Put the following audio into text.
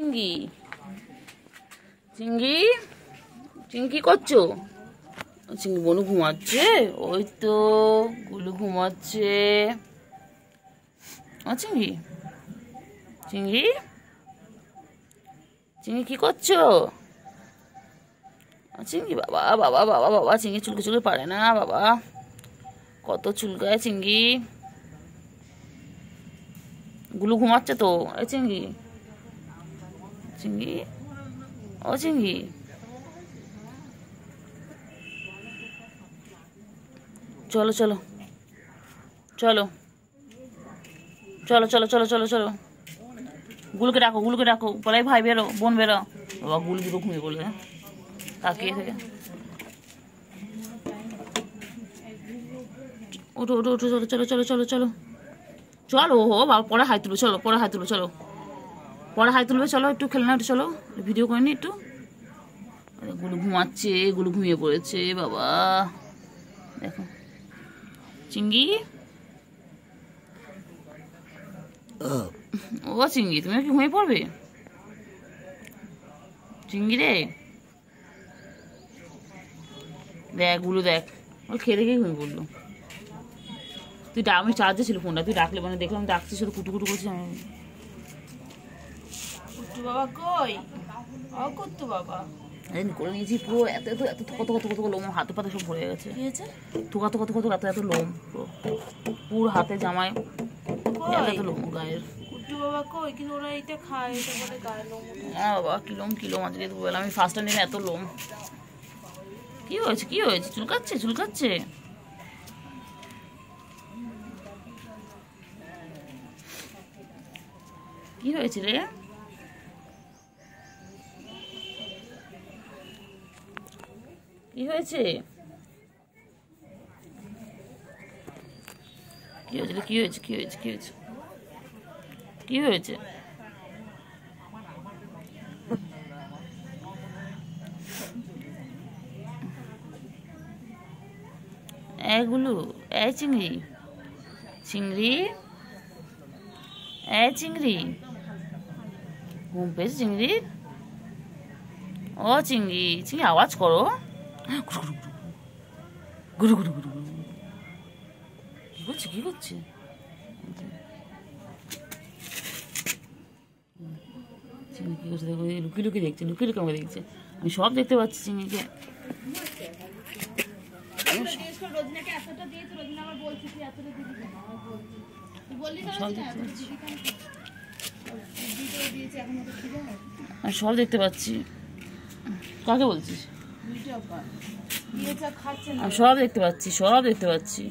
চিঙ্গি চিঙ্গি চিঙ্গি কি করছো? চিঙ্গি বনু ঘুমাচ্ছে। ওই তো গুলু ঘুমাচ্ছে। চিঙ্গি চিঙ্গি চিঙ্গি কি করছো? চিঙ্গি বাবা বাবা বাবা বাবা চিঙ্গি চুলকে চুলকে পারে না বাবা, কত চুলকায় চিঙ্গি। গুলু ঘুমাচ্ছে তো। এই চিঙ্গি চিঙ্গি ও চিঙ্গি চলো চলো চলো চলো চলো চলো চলো চলো গুলুকে ডাকো, গুলুকে ডাকো, বলাই ভাই বেরো, বোন বেরো। বাবা গুলু দুটো ঘুমিয়ে পড়লে তাকিয়ে থেকে। ওঠো ওঠো ওঠো, চলো চলো চলো চলো চলো চলো। ও বাবা পরে হাই তুলো, চলো পরে হাই তুলো, চলো পরে হাই তুলবে, চলো একটু খেলে না, একটু চলো ভিডিও করে নি একটু। গুলু ঘুমাচ্ছে, গুলু ঘুমিয়ে পড়েছে বাবা। দেখো চিঙ্গি ও চিঙ্গি তুমি কি ঘুমিয়ে পড়বে? চিঙ্গি রে দেখ গুলু দেখ, ও খেয়ে দেখে ঘুমিয়ে পড়লো। তুই আমি চার্জে ছিল ফোনটা, তুই ডাকলে মানে দেখলাম ডাকছি, শুধু কুটু কুটু করছিস। আমি কুট্টু বাবা কই? ও কুট্টু বাবা করে নিয়েছি পুরো। এত এত এত কত কত কত লোম, হাতে পাতে সব ভরে গেছে। কি হয়েছে? থুকা কত কত এত এত লোম পুরো হাতে জামায়, এত এত লোম গায়ের। কুট্টু বাবা কই? কিন্তু ওরা এটা খায়, এটা বলে গায়ের লোম। হ্যাঁ বাবা কিলোম কিলোম আজকে বললাম আমি ফার্স্ট টাইম এত লোম। কি হয়েছে কি হয়েছে? চুলকাচ্ছে চুলকাচ্ছে। কি হয়েছে রে? কি হয়েছে? কি হয়েছে কি হয়েছে কি হয়েছে কি হয়েছে কি হয়েছে? এগুলো এই চিংড়ি চিংড়ি এই চিংড়ি ঘুম পেয়েছে চিংড়ি? ও চিংড়ি চিংড়ি আওয়াজ করো, গুরু গুরু গুরু গুরু। কি করছে কি করছে? চিংড়ি কি করছে দেখো, লুকিয়ে লুকিয়ে দেখছে, লুকিয়ে লুকিয়ে আমাকে দেখছে। আমি সব দেখতে পাচ্ছি চিংড়িকে। আমি সব দেখতে পাচ্ছি। কাকে বলছিস? আমি সব দেখতে পাচ্ছি, সব দেখতে পাচ্ছি।